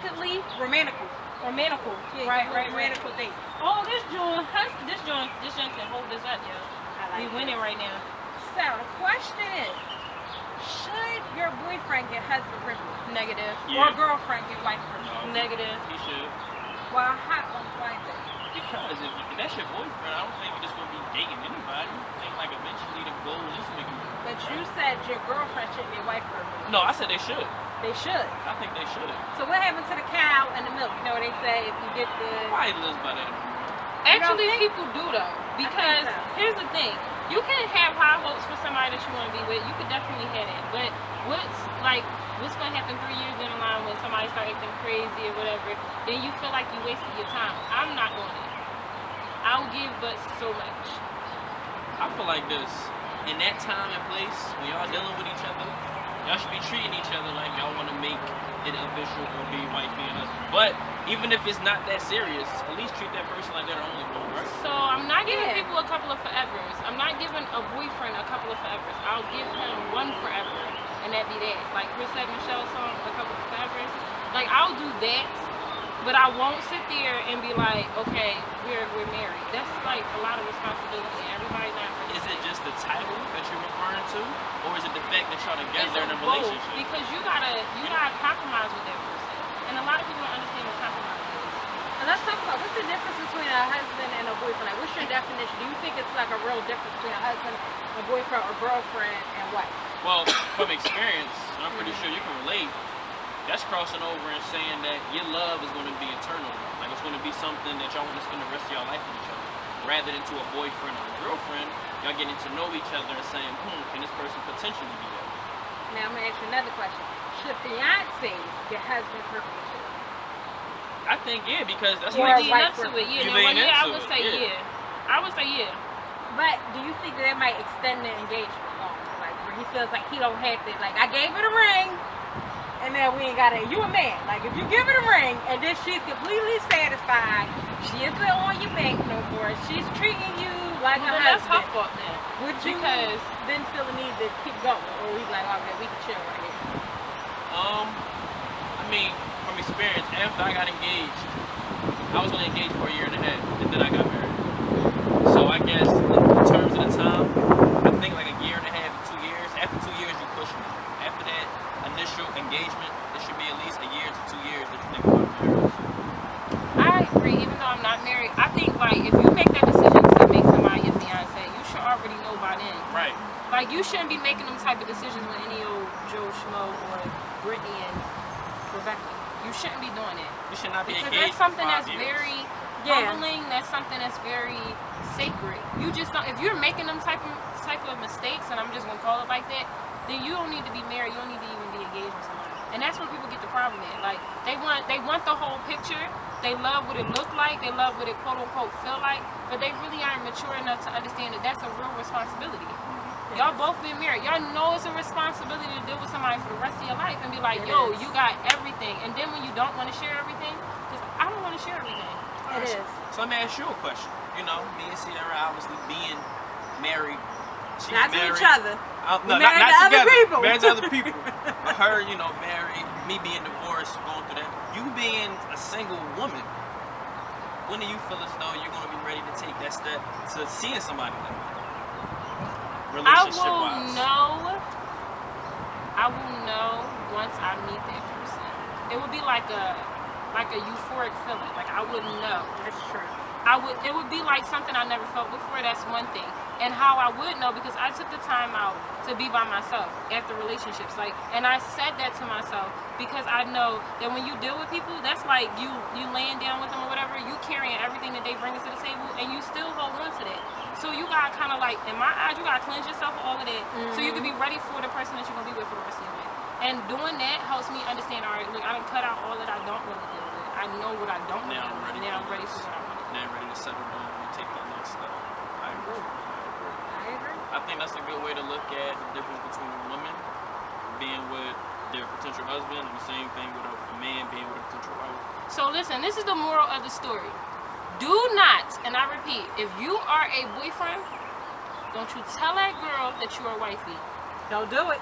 romantically romantical. Yeah, Right. romantical date. Oh, this joint can hold this up, yo. We winning right now. So the question is, should your boyfriend get husband privilege? Negative. Or girlfriend get wife privilege? No, Negative. He should. Well, why is that? Because if that's your boyfriend, I don't think you're just gonna be dating anybody. I think like eventually the goal is to make you. But you said your girlfriend should get wife privilege. No, I said they should. They should. I think they should. So what happened to the cow and the milk? You know what they say, if you get the... Nobody lives by that. Actually, people do though. Because so. here's the thing. You can have high hopes for somebody that you want to be with. You could definitely have it. But what's going to happen 3 years down the line when somebody start acting crazy or whatever, then you feel like you wasted your time. I'm not doing it. I'll give but so much. I feel like this. In that time and place, when y'all dealing with each other, y'all should be treating each other like y'all want to make it official or be wifey and husband. But even if it's not that serious, at least treat that person like they're the only one, right? So I'm not giving people a couple of forevers. I'm not giving a boyfriend a couple of forevers. I'll give him one forever, and that be that. Like Chris said, Michelle's song, a couple of forevers. Like I'll do that, but I won't sit there and be like, okay, we're married. That's like a lot of responsibility. Everybody's not ready. Is it just the title that you're referring to, or is it the fact that y'all together in a both, relationship? because you gotta compromise with that person, and a lot of people don't understand what compromise is. And let's talk about, what's the difference between a husband and a boyfriend? Like, what's your definition? Do you think it's like a real difference between a husband, a boyfriend, or girlfriend, and wife? Well, from experience, and I'm pretty sure you can relate, that's crossing over and saying that your love is going to be eternal. Like it's going to be something that y'all want to spend the rest of your life with each other. Rather than to a boyfriend or a girlfriend, y'all getting to know each other and saying, can this person potentially be that? Now I'm going to ask you another question. Should Beyonce get husband privilege? I think, yeah, because that's You what lean up to it, yeah. I would say yeah. I would say yeah. But do you think that might extend the engagement longer? Like where he feels like he don't have to, like I gave her the ring, and then we ain't got it. You a man. Like if you give her the ring and then she's completely satisfied, she isn't on your back no more. She's treating you like a husband. That's her fault then. Would you then feel the need to keep going, or we like, okay, we can chill right here? I mean, from experience, after I got engaged, I was only engaged for a year and a half, and then I got married. So I guess in terms of the time, I think like a year and a half to 2 years. After 2 years, you push me. After that initial engagement, it should be at least a year to 2 years that you think about marriage. I agree, even though I'm not married. I think like if you make that decision to make somebody your fiance, you should already know by then. Right. Like you shouldn't be making them type of decisions with any old Joe Schmo or Brittany and Rebecca. You shouldn't be doing it. You should not be because engaged that's something for 5 that's years. very humbling. That's something that's very sacred. You just don't. If you're making them type of mistakes, and I'm just gonna call it like that, then you don't need to be married. You don't need to even be engaged with somebody. And that's where people get the problem in. Like they want the whole picture. They love what it looked like. They love what it quote unquote feel like. But they really aren't mature enough to understand that that's a real responsibility. Y'all both been married. Y'all know it's a responsibility to deal with somebody for the rest of your life and be like, yo, you got everything. And then when you don't want to share everything, because I don't want to share everything. It is. So let me ask you a question. You know, me and Sierra obviously being married. She's not married. to each other. No, not to other together. people. Married to other people. But her, you know, married. Me being divorced, going through that. You being a single woman. When do you feel as though you're going to be ready to take that step to seeing somebody like that? I will know once I meet that person. It would be like a euphoric feeling. Like I wouldn't know. That's true. It would be like something I never felt before. That's one thing. And how I would know, because I took the time out to be by myself after relationships. Like, and I said that to myself because I know that when you deal with people, that's like you laying down with them or whatever, you carrying everything that they bring to the table, and you still hold on to that. So you gotta kind of like, in my eyes, you gotta cleanse yourself of all of that, so you can be ready for the person that you're gonna be with for the rest of your life. And doing that helps me understand. All right, look, I done cut out all that I don't really deal with. I know what I don't want to do. Now I'm ready for what I want to do. Now I'm ready to settle down and take that next step. I agree. I think that's a good way to look at the difference between a woman being with their potential husband and the same thing with a man being with a potential wife. So listen, this is the moral of the story. Do not, and I repeat, if you are a boyfriend, don't you tell that girl that you are wifey. Don't do it.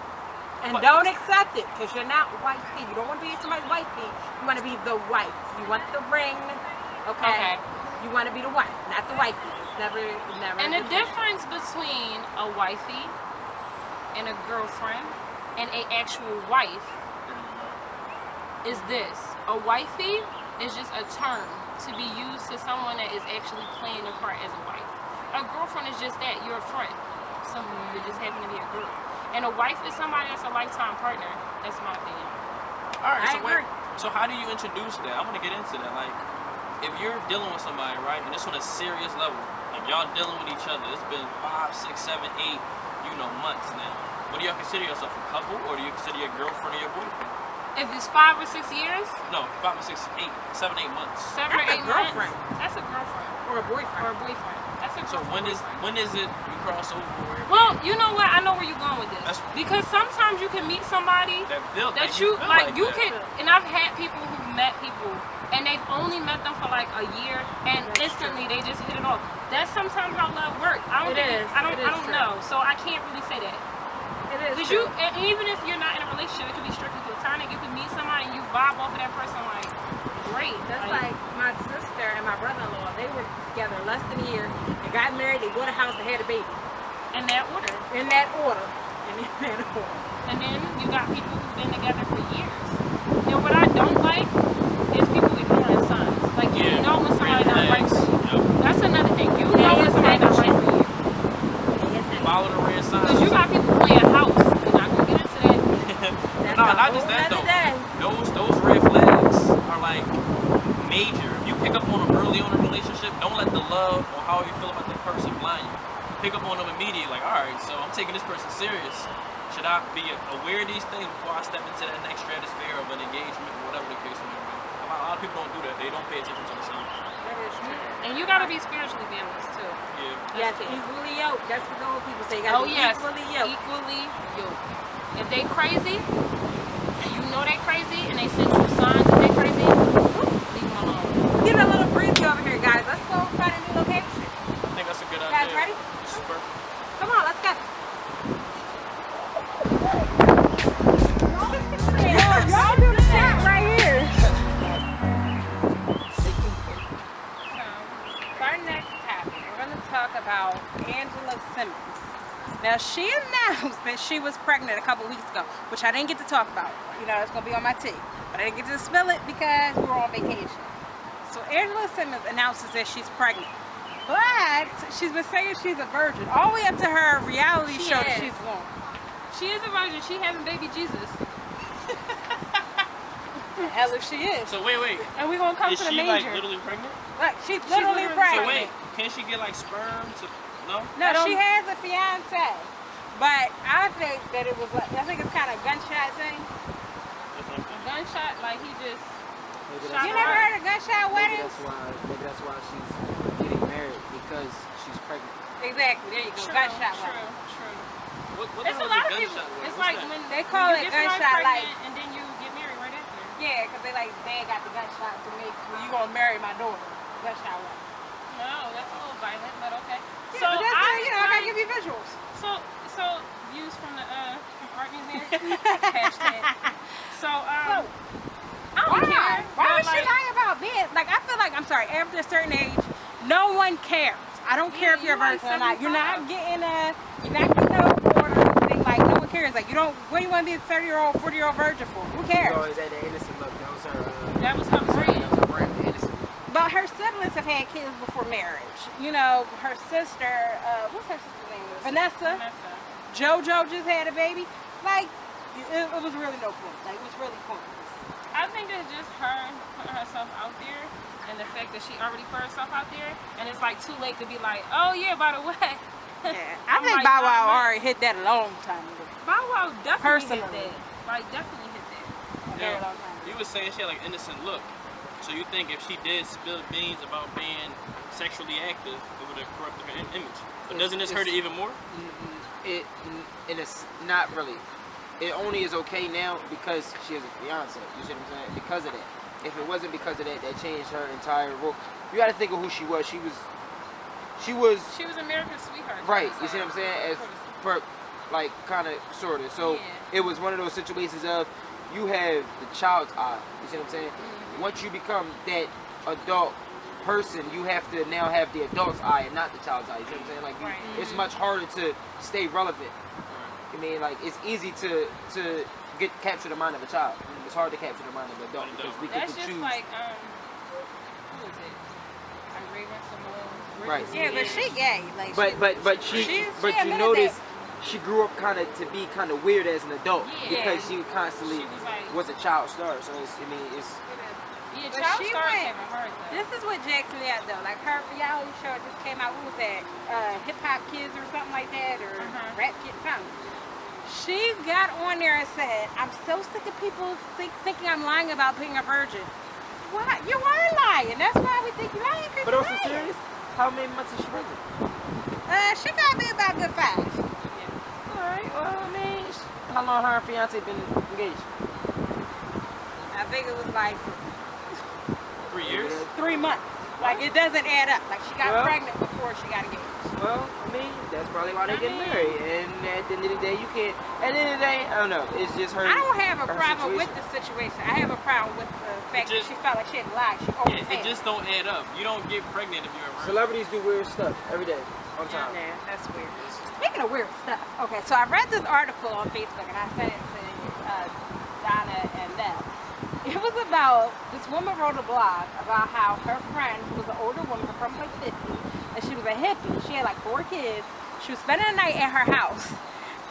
And don't accept it, because you're not wifey. You don't want to be somebody's wifey. You want to be the wife. You want the ring, okay? You want to be the wife, not the wifey. It's never. And the difference between a wifey and a girlfriend and an actual wife is this. A wifey is just a term to be used to someone that is actually playing a part as a wife. A girlfriend is just that. You're a friend. Someone that just happen to be a girl. And a wife is somebody that's a lifetime partner. That's my opinion. All right, I agree. So how do you introduce that? I want to get into that. Like, if you're dealing with somebody, right, and it's on a serious level, like y'all dealing with each other, it's been 5, 6, 7, 8, months now. What do y'all consider yourself, a couple, or do you consider your girlfriend or your boyfriend? If it's 5 or 6 years? No, 5 or 6, 8, 7, 8 months. 7 or 8 girlfriend. months? That's a girlfriend. Or a boyfriend. Or a boyfriend. That's a So girlfriend. when is it you cross over? Well, you know what? I know where you're going with this. Because sometimes you can meet somebody that you feel like you that. could, and I've had people who've met people and they've only met them for like a year and instantly they just hit it off. That's sometimes how love works. I don't know. So I can't really say that. It is. Because and even if you're not in a relationship, it could be strictly platonic. You can meet somebody and you vibe off of that person like great. That's like my sister and my brother-in-law. They were together less than a year. They got married. They bought a house. They had a baby. In that order. In that order. And in that order. And then you got people who've been together for years. And what I don't like is people ignoring signs. Like you know when somebody's not right for you. That's another thing. You know when somebody's not right for you. Follow the red signs. Because you got people playing house. We're not gonna get into that. No, not just that though. Those red flags are like major. If you pick up on them early on in a relationship, don't let the love or how you feel about that person blind you. Pick up on them immediately, like, all right, so I'm taking this person serious. Should I be aware of these things before I step into that next stratosphere of an engagement or whatever the case may be? A lot of people don't do that. They don't pay attention to the signs. That is true. And you gotta be spiritually balanced too. Yeah. Yes, equally yoked. That's what old people say. You gotta be equally yoked. Equally yoked. If they crazy, and you know they crazy, and they send you signs that they crazy, leave them alone. Get a little breezy over here, guys. Let's go find a new location. I think that's a good idea. Guys, ready? This is perfect. Come on, let's go. Y'all do the chat right here. For our next topic, we're going to talk about Angela Simmons. Now, she announced that she was pregnant a couple weeks ago, which I didn't get to talk about. You know, it's going to be on my tea. But I didn't get to spill it because we were on vacation. So Angela Simmons announces that she's pregnant. But she's been saying she's a virgin all the way up to her reality show that she's on. She is a virgin. She having baby Jesus. Hell if she is. So wait. And we're going to come Is to the she major. like literally pregnant? Like, she's literally pregnant. So wait, can she get like sperm to, no? No, she has a fiance. But I think that it was like, I think it's kind of a gunshot thing. Gunshot, like he just You never heard of gunshot Maybe weddings? that's why she's getting married, because she's pregnant. Exactly, there you go, gunshot wedding. True. What It's a lot of people. It's like when They call it you get somebody gunshot, pregnant like- and then you get married right after. Yeah, because they like, dad got the gunshot to make, well, you gonna marry my daughter. Gunshot wedding. No, that's a little violent, but okay. Yeah, So but that's I gotta like- give you visuals. So views from the art museum. Hashtag. So I don't care. Why but would she like, lie about being, like, I feel like, I'm sorry, after a certain age, no one cares. I don't care if you're a you're like virgin or not. You're not 75. getting no order or anything. Like, no one cares. Like, you don't, what do you want to be a 30-year-old, 40-year-old virgin for? Who She's cares? always at the innocent look. That was her. that was her brand. That was her brand, the innocent look. But her siblings have had kids before marriage. You know, her sister, what's her sister's name? Vanessa. JoJo just had a baby. Like, it was really no point. Like, it was really pointless. I think it's just her putting herself out there, and the fact that she already put herself out there, and it's like too late to be like, oh yeah, by the way. Yeah, I think like, Bow Wow already hit that a long time ago. Bow Wow definitely Personally. hit that. Like definitely hit that. A very long time ago. You were saying she had like innocent look. So you think if she did spill beans about being sexually active, it would have corrupted her image? But doesn't this hurt it even more? And it's not really. It only is okay now because she has a fiance. You see what I'm saying? Because of that. If it wasn't because of that, that changed her entire role. You got to think of who she was. She was America's sweetheart. right. You see what I'm saying? As per like kind of, sort of. So Yeah. it was one of those situations of you have the child's eye. You see what I'm saying? Once you become that adult person, you have to now have the adult's eye and not the child's eye. You see what I'm saying? Like, it's much harder to stay relevant. I mean, like, it's easy to capture the mind of a child. It's hard to capture the mind of an adult because we get That's to just choose. like who is it? Like Raven Simone. Right. Yeah, but she gay. Like, But she you notice she grew up kind of to be kind of weird as an adult because she constantly She was like, was a child star. So it's, I mean, it's. yeah, But child she stars went- haven't heard though. This is what jacks me up though. Like her reality show just came out. What was that? Hip Hop Kids or something like that, or Rap Kids, something. She got on there and said, "I'm so sick of people thinking I'm lying about being a virgin." What? You are lying. That's why we think you're lying. But also serious. How many months is she pregnant? She got me about good 5. All right. Well, I mean, how long her and fiance been engaged? I think it was like 3 years? 3 months. Like it doesn't add up. Like she got pregnant before she got engaged. Well, I mean, that's probably why they get married. And at the end of the day, you can't. At the end of the day, I don't know. It's just her. I don't have a her problem with situation. the situation. I have a problem with the fact that just- she felt like she had lied. She Yeah, overpaid. it just don't add up. You don't get pregnant if you're a virgin. Celebrities do weird stuff every day, all the time. Yeah, that's weird. Speaking of weird stuff, okay, so I read this article on Facebook and I sent it to Donna and Nell. It was about, this woman wrote a blog about how her friend, who was an older woman, her friend was like 50, and she was a hippie. She had like 4 kids. She was spending the night at her house.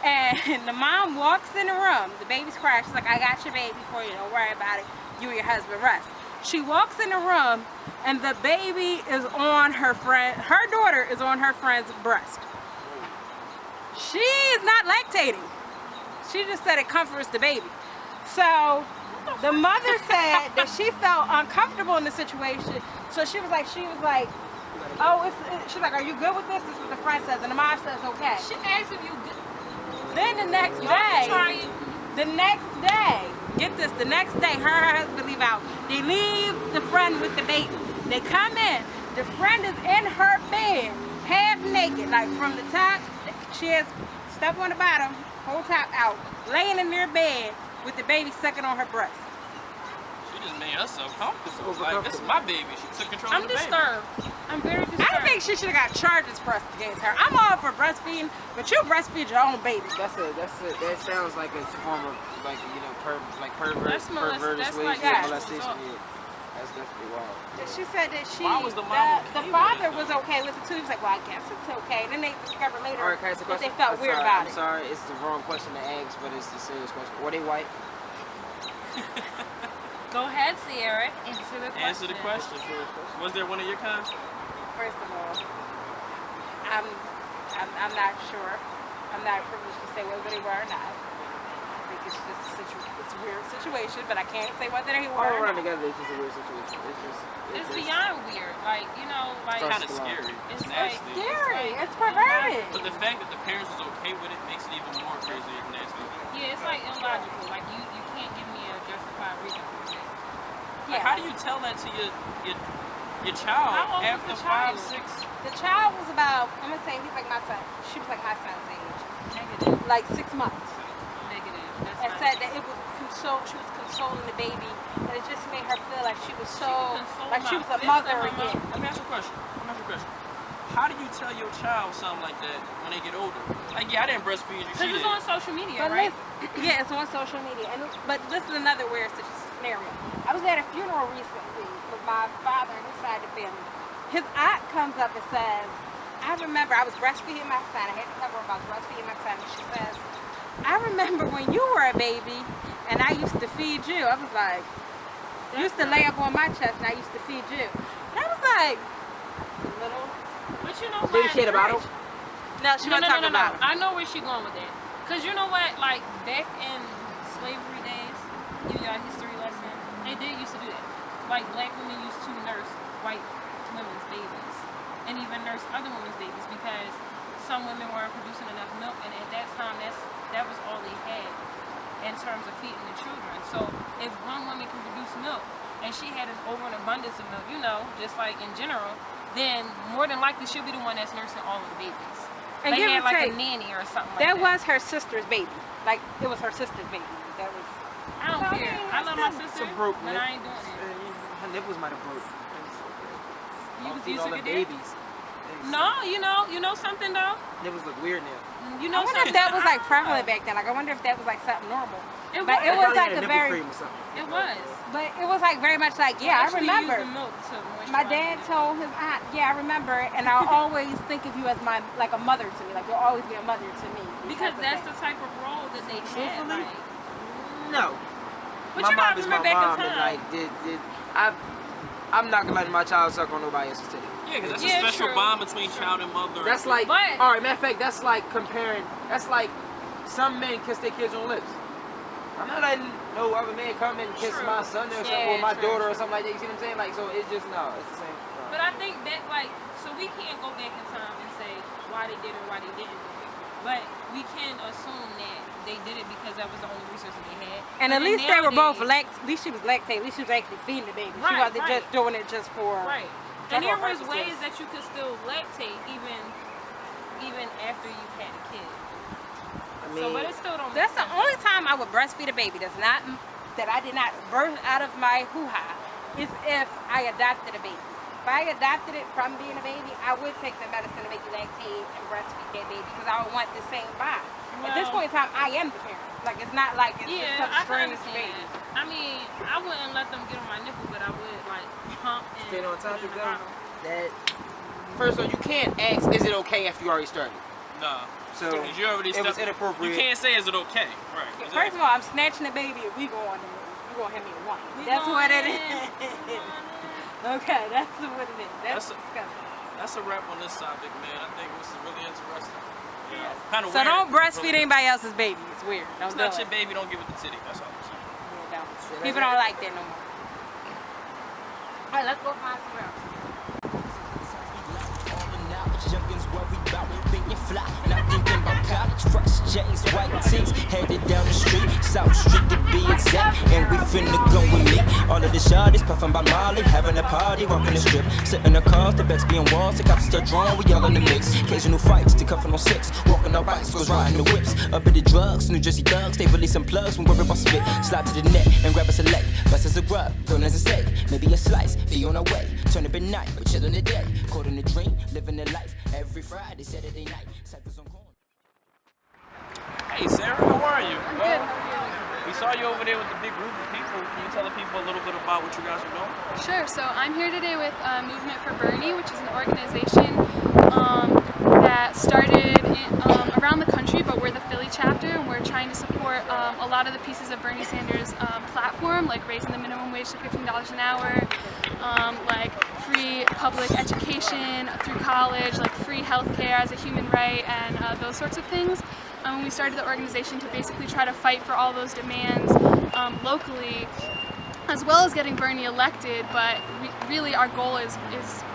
And the mom walks in the room. The baby's crying. She's like, I got your baby for you. Don't worry about it. You and your husband rest. She walks in the room and the baby is on her daughter is on her friend's breast. She is not lactating. She just said it comforts the baby. So the mother said that she felt uncomfortable in the situation. So she was like, oh, she's like, are you good with this? This is what the friend says. And the mom says, okay. She asked if you good. Then the next day, get this, the next day, her and her husband leave out. They leave the friend with the baby. They come in. The friend is in her bed, half naked, like from the top. She has stuff on the bottom, whole top out, laying in their bed with the baby sucking on her breast. She just made herself comfortable. Like, this is my baby. She took control I'm of the baby. disturbed. I'm very disturbed. I think she should have got charges pressed against her. I'm all for breastfeeding, but you breastfeed your own baby. That sounds like a form of like perverted That's ways like of sexual molestation. assault. Yeah. That's definitely wild. She said that Why was the mom okay the with father it, was though? okay with it too. He was like, well, I guess it's okay. Then they discovered later All right, can I ask a that question? they felt weird about I'm it. sorry, it's the wrong question to ask, but it's a serious question. Were they white? Go ahead, Sierra. Answer the question. Answer the question. Was there one of your kind? First of all, I'm not sure. I'm not privileged to say whether they were or not. I think it's just it's a weird situation, but I can't say whether they were All or around not. together, it's just a weird situation. It's beyond weird. Like, you know, like It's kind of scary. It's nasty. like Scary. It's perverted. But the fact that the parents was okay with it makes it even more crazy and nasty. yeah, it's like illogical. Like you can't give me a justified reason for it. Like, how do you tell that to your child How old was after the 5, child? 6? The child was about, I'm gonna say he's like my son. She was like my son's age, Negative. like 6 months. Negative. That's And not said that it was she was consoling the baby, and it just made her feel like she was like she was a mother again. Let me ask you a question. How do you tell your child something like that when they get older? Like, yeah, I didn't breastfeed you. because She it's did. on social media, But right? yeah, it's on social media. But this is another weird scenario. I was at a funeral recently with my father and his side of the family. His aunt comes up and says, I remember I was breastfeeding my son. I had to tell her about breastfeeding my son. And she says, I remember when you were a baby and I used to feed you. I was like, you used to lay up on my chest and I used to feed you. And I was like, a little. But you know Did what? she had a bottle? No, she wasn't talking about it. I know where she's going with that. Because you know what? Like, back in slavery days, give you a history lesson, they did used to do that. Like, black women used to nurse white women's babies. And even nurse other women's babies because some women weren't producing enough milk. And at that time, that was all they had in terms of feeding the children. So if one woman can produce milk and she had an over an abundance of milk, you know, just like in general, then more than likely she'll be the one that's nursing all of the babies. And they give had or like take, a nanny or something like that that. was her sister's baby. Like, it was her sister's baby. That was. I don't So, care. mean, I love my still- sister, It's a broke but nip. I ain't doing it. Her nipples might have broke. You all took the a dick? babies. No, you know something though. Nipples look weird now. You I know wonder if something. that was like I don't prevalent know. back then. Like, I wonder if that was like something normal. It But was. it was Probably like had a nipple very. cream or something. It was. But it was like very much like, yeah, I Actually remember. used the milk to My moisturize dad it. told his aunt, yeah, I remember, and I'll always think of you as my like a mother to me. Like, you'll always be a mother to me. Because type of that's thing. the type of role that they had. Truthfully? Like, No. but My you mom gotta is my remember back mom, in and time. like, I'm not gonna let my child suck on nobody else's titty. Yeah, because that's Yeah, a special true. bond between child and mother. That's like, But- all right, matter of fact, that's like comparing. That's like some men kiss their kids on the lips. I'm not letting no other man come and kiss True. my son or, something, Yeah, or my true, daughter or true. something like that. You see what I'm saying? Like, so it's just no, it's the same. But I think that like, so we can't go back in time and say why they did it or why they didn't do it. But we can assume that they did it because that was the only resources they had. And But at then least they were both nowadays- at least she was lactating. At least she was actually feeding the baby. She Right, wasn't right. just doing it just for. Right. And there general was purposes. ways that you could still lactate even after you had a kid. I So, but it still don't. That's make the sense. only time I would breastfeed a baby. That I did not birth out of my hoo-ha is if I adopted a baby. If I adopted it from being a baby, I would take the medicine to make you lactate and breastfeed that baby because I would want the same bond. At this Well- point in time, I am the parent. Like, it's not like it's Yeah, some I can strange understand baby. that. I mean, I wouldn't let them get on my nipple, but I would like pump and Staying on put it topic in the though, bottle. that first of all, you can't ask, is it okay after you already started? Nah. So Because you already it was stepped- inappropriate. You can't say is it okay, right? First of all, I'm snatching the baby and we go on the you gonna hit me with one. We That's going what it in. is. We going in. Okay, that's what it is. That's That's a- disgusting. That's a wrap on this topic, man. I think this is really interesting. You know, kind of So weird. don't breastfeed Really. anybody else's baby. It's weird. Don't It's do not it. your baby. Don't give it the titty. That's all I'm saying. Yeah, don't. People don't like that no more. All right, let's go find somewhere else. Youngins worry about being fly, not thinking about college. Fresh J's, white tees, headed down the street, South Street to be exact. And we finna go with me. All of the shawties puffin' by Molly, having a party, walking the strip, sitting in the cars, the backs being walls, the cops start drawing, we all in the mix. Occasional fights, the cuffin' on six, walking our bikes, goes riding the whips. Up in the drugs, New Jersey thugs, they releasing plugs when worry about spit. Slide to the net and grab us a leg. Bust us a grub, girl as a steak, maybe a slice, be on our way. Turn up at night, but chillin' the day. Caught in a dream, living the life. Every Friday, Saturday night, cyphers on corner. Hey, Sarah, how are you? I'm good. We saw you over there with the big group of people. Can you tell the people a little bit about what you guys are doing? Sure. So I'm here today with Movement for Bernie, which is an organization that started around the country, but we're the Philly chapter, and we're trying to support a lot of the pieces of Bernie Sanders' platform, like raising the minimum wage to $15 an hour, like free public education through college, like free healthcare as a human right, and those sorts of things. We started the organization to basically try to fight for all those demands locally, as well as getting Bernie elected, but really our goal is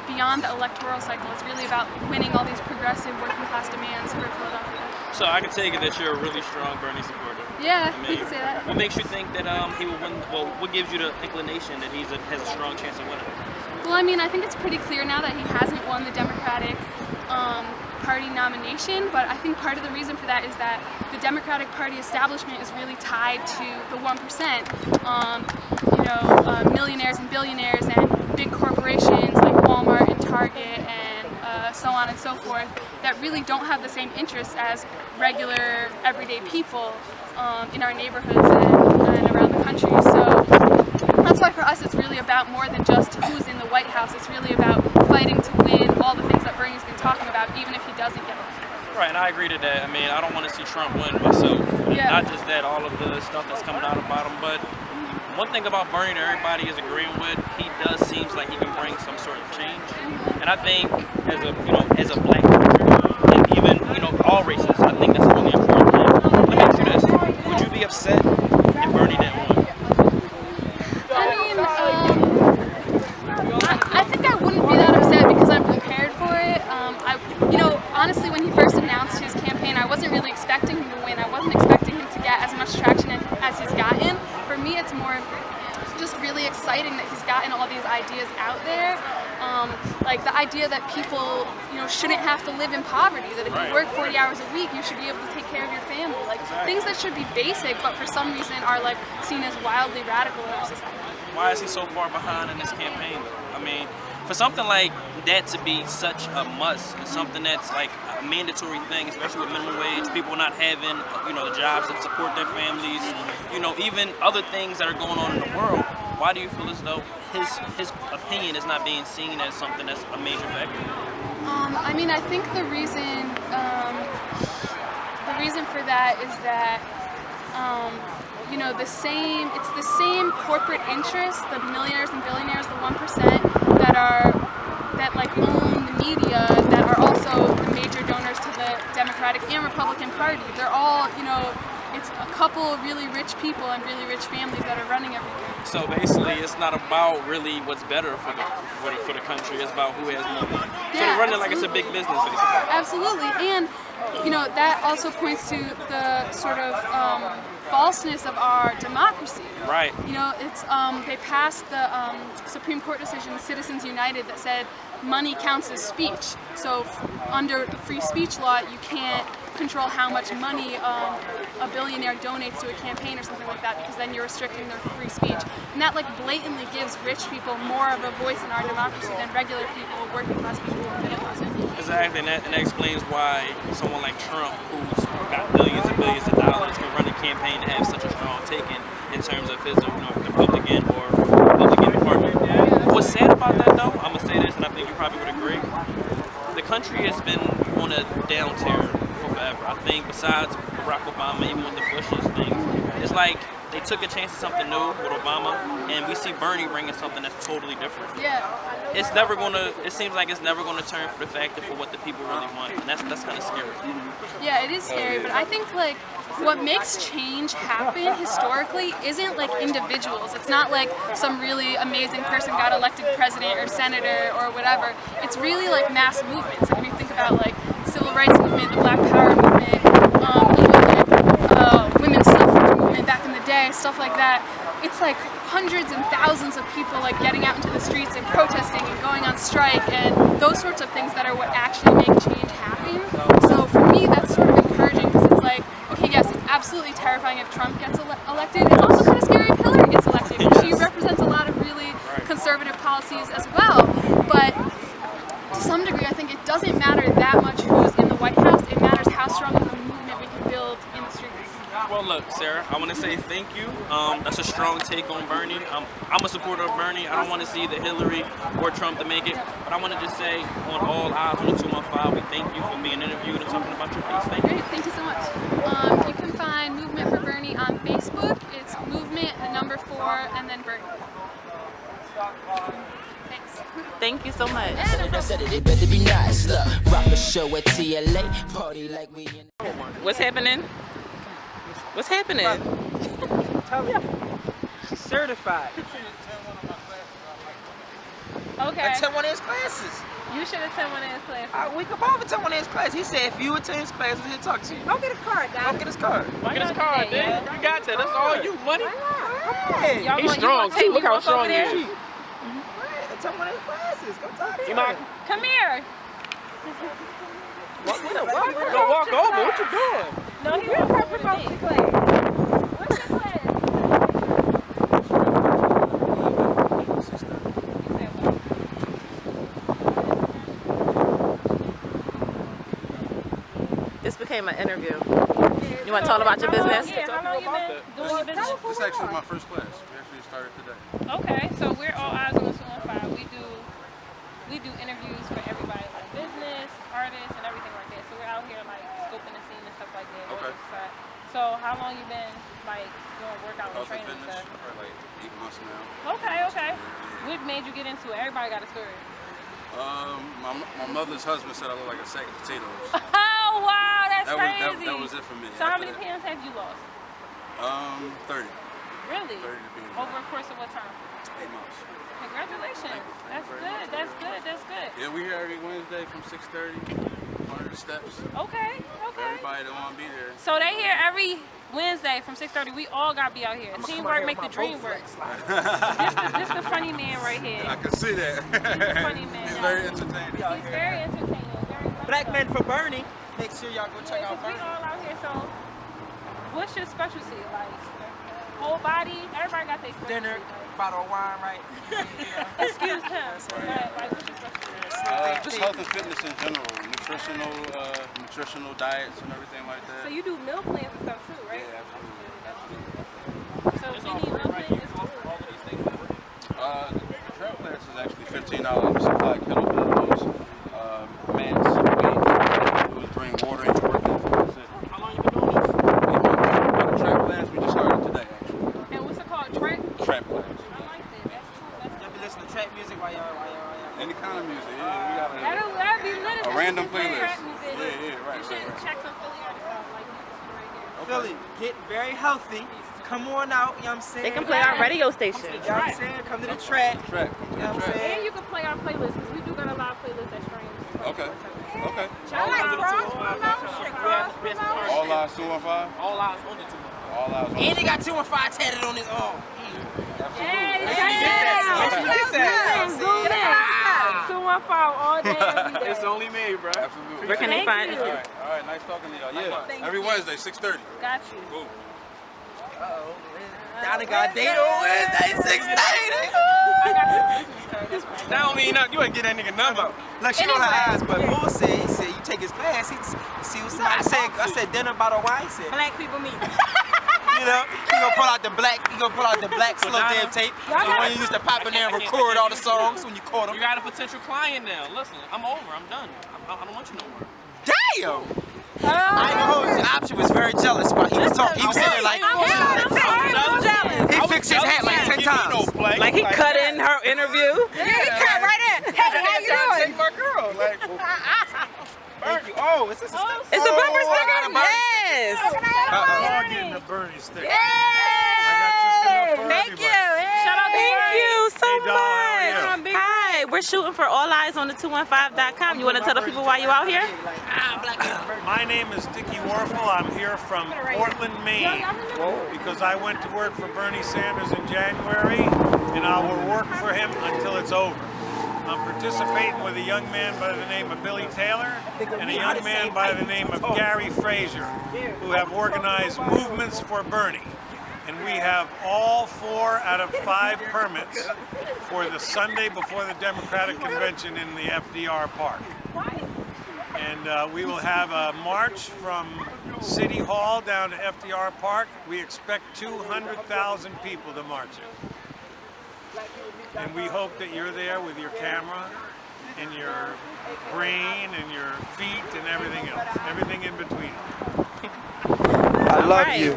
beyond the electoral cycle. It's really about winning all these progressive working class demands for Philadelphia. So I can take it that you're a really strong Bernie supporter. Yeah, I we mean, can say that. What makes you think that he will win? Well, what gives you the inclination that has a strong chance of winning? Well, I mean, I think it's pretty clear now that he hasn't won the Democratic Party nomination, but I think part of the reason for that is that the Democratic Party establishment is really tied to the 1%. Millionaires and billionaires and big corporations like Walmart and Target and so on and so forth that really don't have the same interests as regular, everyday people in our neighborhoods and around the country. So that's why for us it's really about more than just who's in the White House. It's really about fighting to win all the things that Bernie's been talking about, even if he doesn't get elected. Right, and I agree to that. I mean, I don't want to see Trump win myself. Yeah. Not just that, all of the stuff that's coming out about him, but one thing about Bernie that everybody is agreeing with, he does seems like he can bring some sort of change. And I think as a black person, and even, all races, I think that's a really important thing. Let me ask you this. Would you be upset if Bernie didn't win? I think I wouldn't be that upset because I'm prepared for it. Honestly, when he first announced his campaign, I wasn't really expecting him to win. I wasn't expecting him to get as much traction as he's gotten. For me, it's more just really exciting that he's got gotten all these ideas out there. Like the idea that people, shouldn't have to live in poverty, that if you work 40 hours a week, you should be able to take care of your family. Like things that should be basic, but for some reason are like seen as wildly radical in our society. Why is he so far behind in this campaign, though? I mean, for something like that to be such a must, and something that's like a mandatory thing, especially with minimum wage, people not having, the jobs that support their families, even other things that are going on in the world. Why do you feel as though his opinion is not being seen as something that's a major factor? I mean, I think the reason for that is that it's the same corporate interests, the millionaires and billionaires, the 1% that own the media, that are also the major donors to the Democratic and Republican Party. They're all, it's a couple of really rich people and really rich families that are running everything. So basically, it's not about really what's better for the country. It's about who has more money. So they're running like it's a big business, basically. Absolutely, and that also points to the sort of falseness of our democracy. Right. It's they passed the Supreme Court decision, Citizens United, that said money counts as speech. So under the free speech law, you can't control how much money a billionaire donates to a campaign or something like that, because then you're restricting their free speech. And that blatantly gives rich people more of a voice in our democracy than regular people, working class people, or middle class people. Exactly, and that explains why someone like Trump, who's got billions and billions of dollars, can run a campaign to have such a strong take in terms of his Republican or Republican Party. What's sad about that, though, I'm going to say this, and I think you probably would agree, the country has been on a down tear for forever. I think besides Barack Obama, even with the Bushes things, it's like they took a chance at something new with Obama, and we see Bernie bringing something that's totally different. Yeah. It seems like it's never gonna turn for the fact for what the people really want, and that's kind of scary. Yeah, it is scary, but I think what makes change happen historically isn't individuals. It's not like some really amazing person got elected president or senator or whatever. It's really mass movements. When you think about civil rights movement, the Black Power movement, women's suffrage movement back in the day, stuff like that. It's hundreds and thousands of people getting out into the streets and protesting and going on strike and those sorts of things that are what actually make change happen. So for me, that's sort of encouraging, because it's okay, yes, it's absolutely terrifying if Trump gets elected. It's also kind of scary if Hillary gets elected. She represents a lot of really conservative policies as well. But to some degree, I think it doesn't matter that much who's in the White House. It matters how strong of a movement we can build in the streets. Well, look, Sarah, I want to say thank you. That's a strong take on Bernie. I'm a supporter of Bernie. I don't want to see either Hillary or Trump to make it, but I want to just say, on all eyes on the 215, we thank you for being interviewed and talking about your piece. Thank you. Great, thank you so much. You can find Movement for Bernie on Facebook. It's movement, the number 4, and then Bernie. Thanks. Thank you so much. What's happening? What's happening? Tell me. She's certified. Okay. Attend one of his classes. You should attend one of his classes. We could both attend one of his classes. He said if you attend his classes, he'll talk to you. Go get his card, guys. Go get his card. Get his card, dude. You got that. That's all you. Money. Hey. He's strong, too. Look how strong he is. Attend one of his classes. Go talk to him. Come here. Walk over. What you doing? No, he wants to promote the class. What's your class? This became an interview. You want to talk about your business? Yeah, how long you been doing your business? This is actually my first class. We actually started today. Okay, so we're all eyes on the 215. We do interviews for everybody, like business, artists, and everything like that. So we're out here scoping the scene and stuff like that. Okay. So how long you been doing workout and training and Fitness stuff? for 8 months now. Okay. What made you get into it? Everybody got a story. My mother's husband said I look like a sack of potatoes. Oh wow, that's crazy. That was it for me. So how many pounds have you lost? 30. Really? 30 pounds. Over a course of what time? 8 months. Congratulations. Thank you very much. That's good. Yeah, we here every Wednesday from 6:30 100 steps. Okay. Everybody that want to be there. So they here every Wednesday from 6:30. We all got to be out here. Teamwork make the dream work. This the funny man right here. I can see that. He's a funny man. He's very entertaining. He's very entertaining. Black Men for Bernie. Make sure y'all go check out We Bernie. all out here. So, what's your specialty? Like whole body? Everybody got their specialty. Dinner, bottle of wine, right? Excuse him. Like what's your specialty? Just health and fitness in general, nutritional diets and everything like that. So you do meal plans and stuff too, right? Yeah, absolutely. So if you need meal plans, it's cool. The trail class is actually $15. Supply kettlebells, mats, weights. It was bring water and working. That's it. How long you been doing this? The track class we just started today, actually. And what's it called? Trap? Trap class. I like that. That's cool. Y'all be listening to trap music while y'all. Any kind of music, yeah. We got That'd be lit. a random playlist. Trap music. Yeah, right. You should check some Philly artists out, like you can see right here. Philly, get very healthy. Come on out, you know what I'm saying? They can play our radio station. You know what I'm saying? Come to the track. You know what I'm saying? And you can play our playlist because we do got a lot of playlists that streams. Okay. I like Cross promotion. All eyes 215. All eyes on the 215. All eyes on. And he got 215 tatted on his arm. Zoom all day, every day. It's only me, bro. Absolutely. Where can they find you? All right, nice talking to y'all. Yeah, every Wednesday, 6:30. Got you. Cool. Uh-oh. Donna got date on Wednesday, 6:30. I got this business card. That's right. That don't mean nothing. You ain't get that nigga number. Look, she on her eyes, but Bull said, he said, you take his class, he see what's up. I said, dinner bottle of wine, he said. Black people meet. You know, he gonna pull out the black slow damn tape. The one you used to pop in there and record all the songs when you caught them. You got a potential client now. Listen, I'm over. I'm done. I don't want you no more. Damn! I ain't gonna hold you. Option was very jealous, but he was talking. He was sitting there like, he fixed his hat like 10 times. Like he cut in her interview. Yeah, he cut right in. Hey, how you doing? Take my girl. Like, thank you. Oh, is this a sticker? It's a bumper I got sticker. a bumper Yes. I'm getting the Bernie sticker. Yay! I got just enough for Thank everybody. you. Shout out to Thank you so Hey, doll, how are much. Hi, we're shooting for All Eyes on the 215.com. You want to tell the people why you out here? My name is Dickie Warfel. I'm here from Portland, Maine, because I went to work for Bernie Sanders in January, and I will work for him until it's over. I'm participating with a young man by the name of Billy Taylor and a young man by the name of Gary Frazier, who have organized movements for Bernie. And we have all 4 out of 5 permits for the Sunday before the Democratic Convention in the FDR Park. And we will have a march from City Hall down to FDR Park. We expect 200,000 people to march it. And we hope that you're there with your camera and your brain and your feet and everything else, everything in between. I love you.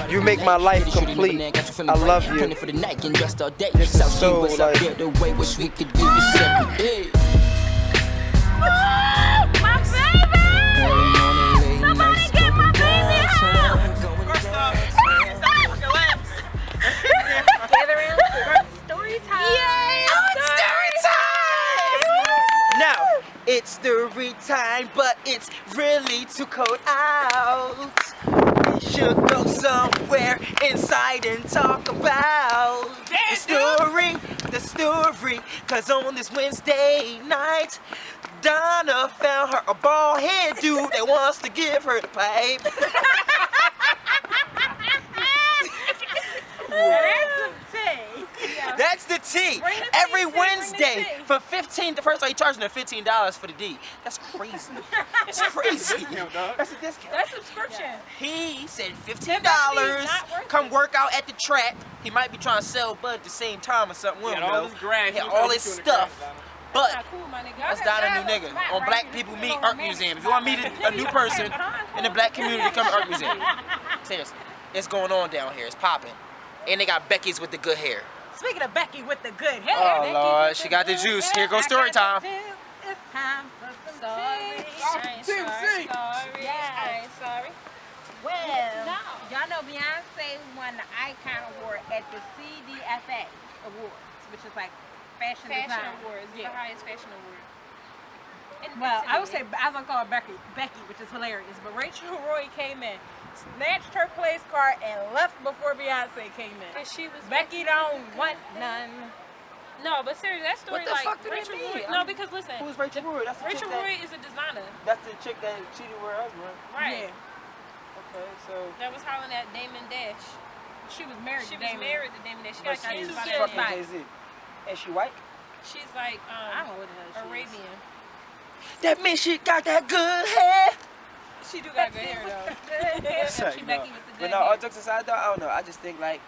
You make my life complete. I love you. This is so like... My baby! Somebody get my baby home! Story time! Yay! It's story time! Now, it's story time, but it's really too cold out. We should go somewhere inside and talk about the story. Cause on this Wednesday night, Donna found her a bald head dude that wants to give her the pipe. That's the tea. Every Wednesday for $15. First of all, he charging her $15 for the D. That's crazy. It's crazy. That's a discount. That's subscription. He said $15. Come work out at the track. He might be trying to sell bud at the same time or something. We don't know. He had all his stuff. But let's down a new nigga on Black People Meet Art Museum. If you want to meet a new person in the black community, come to Art Museum. Seriously, it's going on down here. It's popping. And they got Becky's with the good hair. Speaking of Becky with the good hair. Oh, Lord, she got the juice. Here goes story time. It's time for some Sorry. I ain't sorry. I ain't sorry. Well, y'all know Beyonce won the Icon Award at the CDFA Awards, which is like Fashion Design Awards. Yeah. The highest fashion award. Well, I would say I was gonna call her Becky, which is hilarious. But Rachel Roy came in, snatched her place card, and left before Beyonce came in. And she was Becky don't want none. No, but seriously, that story, What the like, fuck did Rachel that mean? Roy, no, because listen, Who's Rachel Roy? That's the Rachel chick that, Roy is a designer. that's the chick that cheated with her husband, Right. Yeah. Okay, so. That was hollering at Damon Dash. She was married. She to was Damon. married to Damon Dash. She But got kids she's by kids that fucking by- man. Jay-Z. And she white? She's like, I don't know what the hell she is. Arabian. That means she got that good hair. She do got good hair, though. She Becky with the But good no, all hair. jokes aside though, I don't know. I just think like,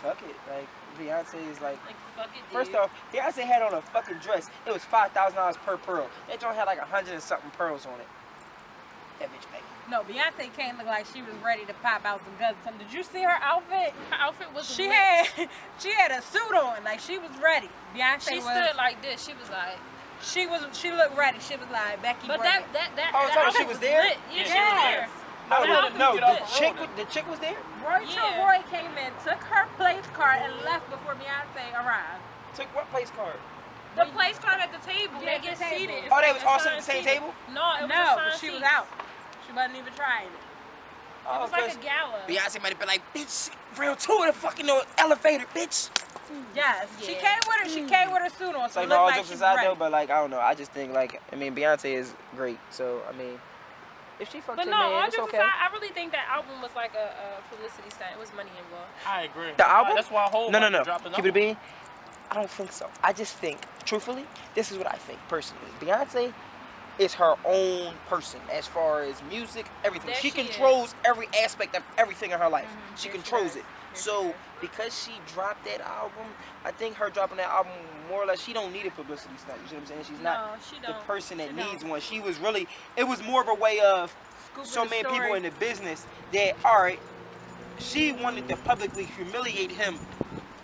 fuck it. Like, Beyonce is like, Like, fuck it, dude. first off, Beyonce had on a fucking dress. It was $5,000 per pearl. That joint had like 100 and something pearls on it. That bitch Becky. No, Beyonce came look like she was ready to pop out some guns. Did you see her outfit? Her outfit was She lit. had a suit on, like she was ready. Beyonce She was. stood like this. She was like, She looked ready. She was like Becky. but Burnett. that Oh, so outfit she was there? lit. Yeah, she Yes. was there. No, Her no, outfit no. was The lit. chick was there. Rachel Yeah. Roy came in, took her place card, and left before Beyonce arrived. Took what place card? The place card at the table. Yeah, They get the table. seated. It's Oh, they like was all sitting assigned at the same seating. table? No, it was No, assigned but she was seats. out. She wasn't even trying it. It was like a gala. Beyonce might have been like, bitch, round two of the fucking elevator, bitch. Yes, she Yeah. came with her. She came with her suit on, so So it no, looked all like jokes she was aside ready. though, but like I don't know. I just think like I mean Beyonce is great. So I mean, if she fucked But him, no, all man, it's jokes okay. aside, I really think that album was like a publicity stunt. It was money involved. I agree. The album? That's why whole No. dropped the Keep it a bean. I don't think so. I just think, truthfully, this is what I think personally. Beyonce is her own person as far as music, everything. That She she controls every aspect of everything in her life. She Yes, she controls does. it. Yes, So she does. because she dropped that album, I think her dropping that album more or less, she don't need a publicity stunt. You see what I'm saying? She's not No, she the don't. person that She needs don't. one. She was really, it was more of a way of Scooping so the many people story. in the business that, all right, she wanted to publicly humiliate him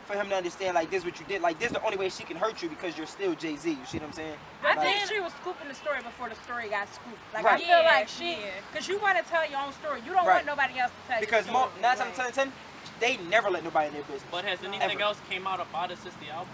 for him to understand, like, this is what you did. Like, this is the only way she can hurt you because you're still Jay-Z. You see what I'm saying? I Like, think she was scooping the story before the story got scooped. Like Right. I feel Yeah, like she, yeah. because you want to tell your own story. You don't Right. want nobody else to tell because your story. 9 times out of 10, they never let nobody in their business. But has anything Ever. else came out about it since the album?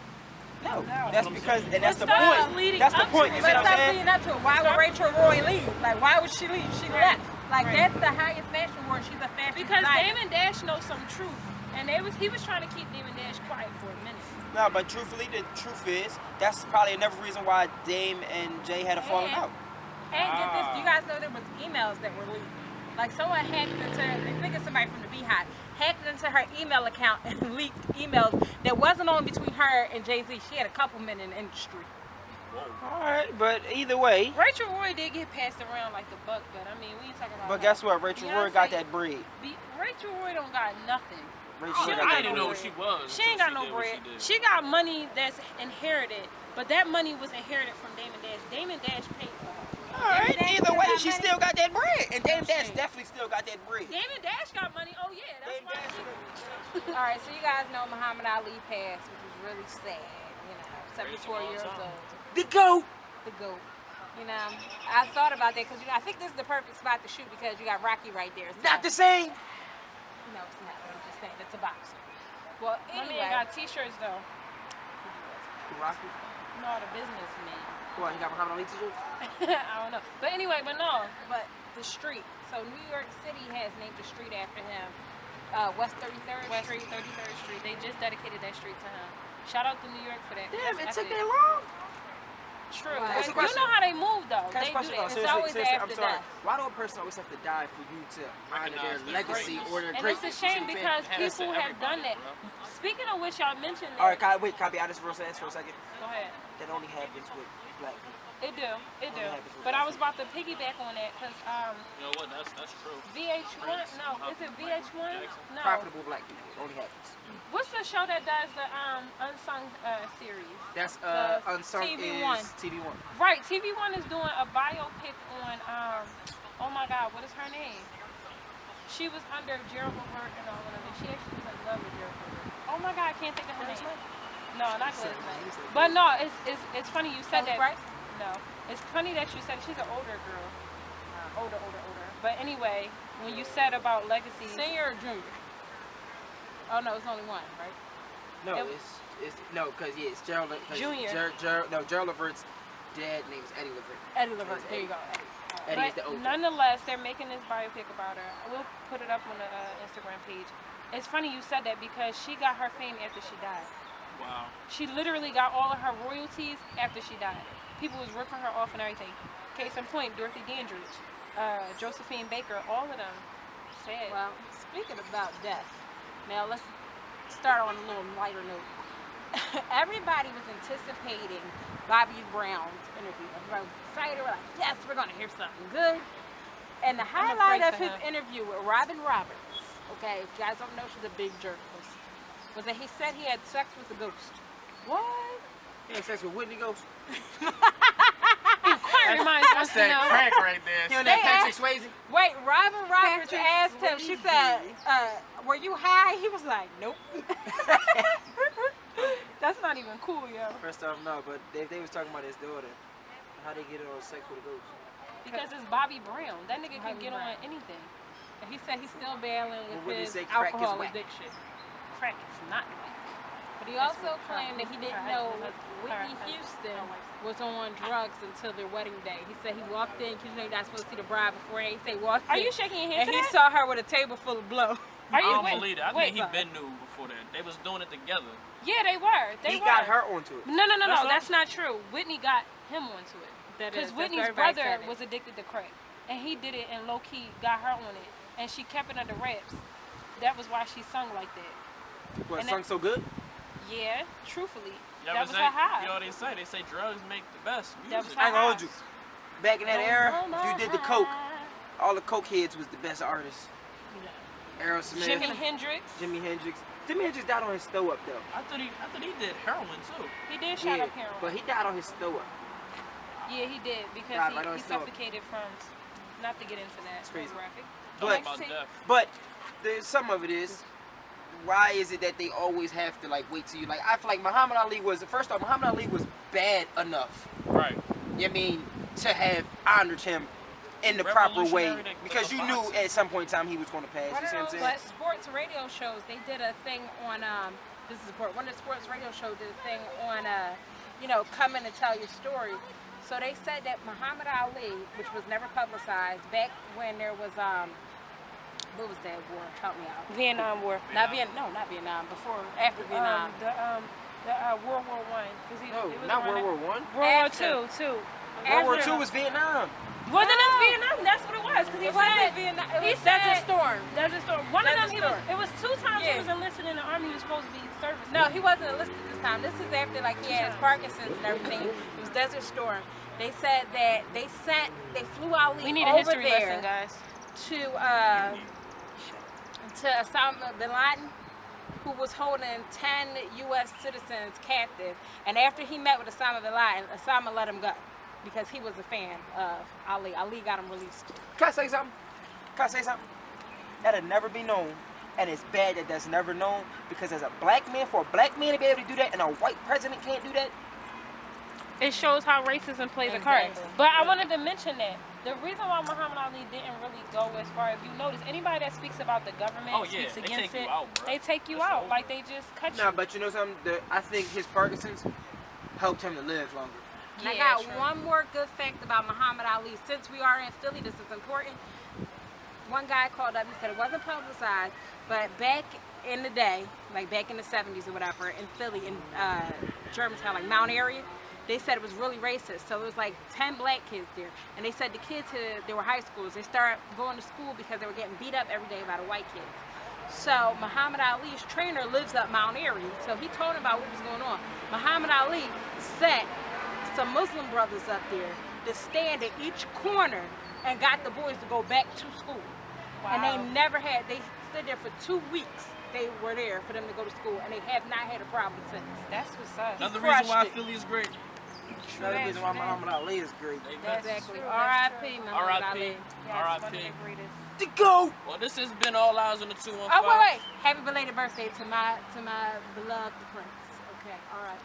No, No. that's because, and that's the But stop point. leading That's the up point. to You it. see But what I'm stop saying? leading up to it. Why would Rachel Roy leave? Like, why would she leave? She Right. left. Like, Right. that's the highest fashion award. She's a fashion Because designer. Damon Dash knows some truth, and he was trying to keep Damon Dash quiet for a minute. No, but truthfully, the truth is, that's probably another reason why Dame and Jay had a falling out. And get this, you guys know there was emails that were leaked. Like someone hacked into, they think it's somebody from the Beehive, hacked into her email account and leaked emails that wasn't on between her and Jay-Z. She had a couple men in the industry. All right, but either way. Rachel Roy did get passed around like the buck, but I mean, we ain't talking about But her. guess what? Rachel Roy got Beyonce- that bread. Rachel Roy don't got nothing. Rachel She Roy don't got I got didn't no know bread. who she was. She ain't until got no did what bread. she did. She got money that's inherited, but that money was inherited from Damon Dash. Damon Dash paid for her. All right, Dash either still way, got she money? still got that bread. And Dame Dash shit. definitely still got that bread. Damon Dash got money. Oh yeah, that's Dame why. Dash- She, All right, so you guys know Muhammed Ali passed, which was really sad. You know, 74 years old. The GOAT. The GOAT. You know, I thought about that because I think this is the perfect spot to shoot because you got Rocky right there. So. Not the same. No, it's not. I'm just saying it's a boxer. Well, my anyway, man got T-shirts though. Rocky. No, the businessman. What, he got Muhammad Ali t-shirt? I don't know, but anyway, but no. but the street. So New York City has named the street after him. West 33rd West Street. 33rd Street. They just dedicated that street to him. Shout out to New York for that. Damn, it That's took epic. that long. True. Wow. But That's a you question. know how they move though. Can I They ask a do question? that. It's Seriously, always seriously, after I'm sorry. death. Why do a person always have to die for you to honor their Recognize their legacy greatness. or their And greatness? it's a shame You see what I'm because saying? That's people to have done that. everybody, Speaking of which, y'all mentioned that. All right, can I be honest for a second? Go ahead. That only happens with black people. It do. It do. Only happens with But I black was about to piggyback on that because You know what? That's true. VH1. No, is it VH1? No. Profitable black people. It only happens. What's the show that does the unsung series? That's The unsung TV1. is TV1. Right. TV1 is doing a biopic on oh my God, what is her name? She was under Gerald Levert and all of them, and she actually was in love with Gerald Levert. Oh my God, I can't think of her name. No, not Gladys. But no, it's funny you said that. Right? No, it's funny that you said she's an older girl. Older. But anyway, when you said about legacy, Senior or junior? Oh no, it's only one, right? No, It- it's no, because it's Gerald. Junior. Gerald Levert's dad name is Eddie Levert. Eddie Levert. There you go. Eddie is the But OG. nonetheless, they're making this biopic about her. We'll put it up on the Instagram page. It's funny you said that because she got her fame after she died. Wow. She literally got all of her royalties after she died. People was ripping her off and everything. Case in point, Dorothy Dandridge, Josephine Baker, all of them. Sad. Well, speaking about death, now let's start on a little lighter note. Everybody was anticipating Bobby Brown's interview. Everybody was excited. We're like, yes, we're going to hear something good. And the highlight of his interview with Robin Roberts, okay, if you guys don't know, she's a big journalist, was that he said he had sex with a ghost. What? He had sex with Whitney Ghost. That's that crack right there. You know that Patrick Swayze? Wait, Robin Roberts asked him, she said, were you high? He was like, nope. That's not even cool, yo. First off, no, but they was talking about his daughter. How they get on sex with a ghost? Because it's Bobby Brown. That nigga can get on anything. And he said he's still battling with his crack is alcohol whack? addiction. Crack is not whack. But he also claimed that he didn't know Whitney Houston was on drugs until their wedding day. He said he walked in, because you know you're not supposed to see the bride before. He said he walked in. Are you shaking your hand and he saw her with a table full of blow. I don't believe it. I think he been knew before that. They was doing it together. Yeah, they were. He got her onto it. No, that's not true. Whitney got him onto it. Because Whitney's brother was addicted to crack. And he did it and low-key got her on it. And she kept it under wraps. That was why she sung like that. What, sung so good? Yeah, truthfully. Yeah, that was her high. You know what they say? They say drugs make the best music. That was I ain't gonna hold you. Back in that era, if you did the coke, all the coke heads was the best artists. Aerosmith. Jimi Hendrix. Jimi Hendrix died on his throw up though. I thought he did heroin too. He did shot up heroin. But he died on his throw up. Yeah, he did because he suffocated from. Not to get into that. It's crazy. Graphic. But some of it is, why is it that they always have to like wait till you like? I feel like Muhammad Ali was first off. Muhammad Ali was bad enough. Right. I mean, to have honored him in the proper way because you knew at some point in time he was going to pass. You see what I'm saying? But sports radio shows, they did a thing on this is important. One of the sports radio shows did a thing on come in and tell your story. So they said that Muhammad Ali, which was never publicized, back when there was what was that war? Help me out. Vietnam War. Not Vietnam. Before, after Vietnam. World War I. No, not World War I. World War II too. World War II was Vietnam. Wasn't it Vietnam? That's what it was. Because he said Vietnam. He said Desert Storm. Desert Storm. One of them. It was 2 times he was enlisted in the army. He was supposed to be servicing. No, he wasn't enlisted this time. This is after he had his Parkinson's and everything. It was Desert Storm. They said that they flew Ali we need a over history there lesson, guys. to Osama bin Laden, who was holding 10 U.S. citizens captive. And after he met with Osama bin Laden, Osama let him go because he was a fan of Ali. Ali got him released. Can I say something? That'll never be known. And it's bad that that's never known because as a black man, for a black man to be able to do that and a white president can't do that, it shows how racism plays a part. But I wanted to mention that the reason why Muhammad Ali didn't really go as far, if you notice, anybody that speaks about the government speaks against it, they take you out. Like they just cut you. Nah, but you know something? I think his Parkinson's helped him to live longer. And I got one more good fact about Muhammad Ali. Since we are in Philly, this is important. One guy called up, he said it wasn't publicized, but back in the day, like back in the 70s or whatever, in Philly, in Germantown, like Mount area, they said it was really racist. So there was like 10 black kids there. And they said the kids, they were high schoolers, they started going to school because they were getting beat up every day by the white kids. So Muhammad Ali's trainer lives up Mount Airy. So he told him about what was going on. Muhammad Ali sent some Muslim brothers up there to stand at each corner and got the boys to go back to school. Wow. And they stood there for 2 weeks. They were there for them to go to school, and they have not had a problem since. That's what's up. Another reason why Philly is great. Another reason why Muhammad Ali is great. Exactly. R.I.P. Muhammad Ali. R.I.P. To go. Well, this has been All Eyes on the 215. Oh, wait. Happy belated birthday to my beloved prince. Okay, R.I.P.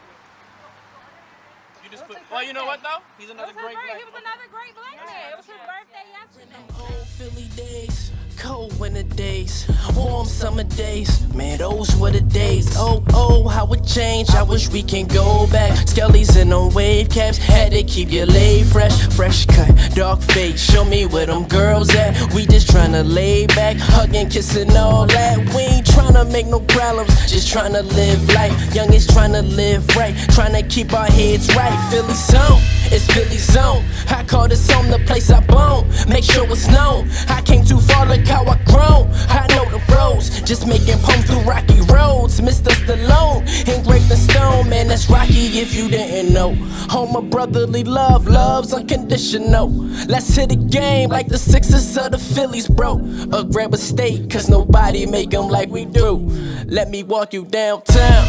You just put. Well, you know what though? He's another great black man. He was another great black man. It was his birthday yesterday. Old Philly days. Cold winter days, warm summer days, man, those were the days. Oh, how it changed, I wish we can go back. Skellies in them wave caps, had to keep your lay fresh cut, dark fade, show me where them girls at. We just tryna lay back, hugging, kissing, all that. We ain't tryna make no problems, just tryna live life. Youngest tryna live right, tryna keep our heads right. Philly zone, it's Philly zone. I call this home, the place I bone. Make sure it's known, I came too far, look how I grown. I know the roads, just making poems through rocky roads. Mr. Stallone, engraved in stone, man, that's Rocky if you didn't know. Home of brotherly love, love's unconditional. Let's hit the game like the Sixers of the Phillies, bro. Or grab a steak, cause nobody make them like we do. Let me walk you downtown.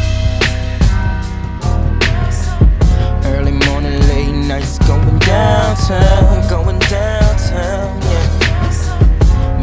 Early morning, late nights, going downtown, yeah.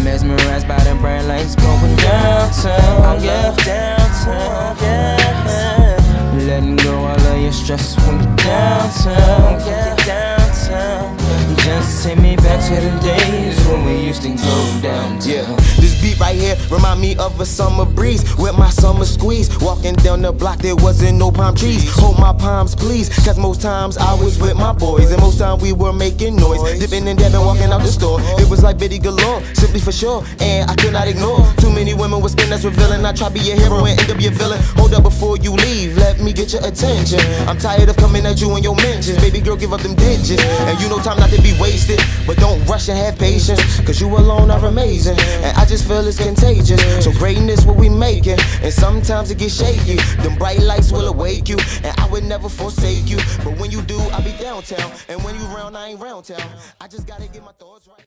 Mesmerized by the bright lights, going downtown, yeah. Downtown, yeah. Letting go all of your stress when you're downtown, yeah. Downtown, just take me back to the days when we used to go downtown. Yeah, this beat right here remind me of a summer breeze with my summer squeeze. Walking down the block, there wasn't no palm trees. Hold my palms, please, cause most times I was with my boys, and most times we were making noise. Dipping and dabbing, walking out the store. It was like Biddy galore, simply for sure, and I could not ignore. Too many women with skin that's revealing. I try be your hero and end up your villain. Hold up before you leave, let me get your attention. I'm tired of coming at you and your mentions. Baby girl, give up them digits, and you know time not to be wasted. But don't rush and have patience, cause you alone are amazing, and I just feel it's contagious. So greatness what we making, and sometimes it gets shaky. Them bright lights will awake you, and I would never forsake you. But when you do, I'll be downtown, and when you round, I ain't round town. I just gotta get my thoughts right.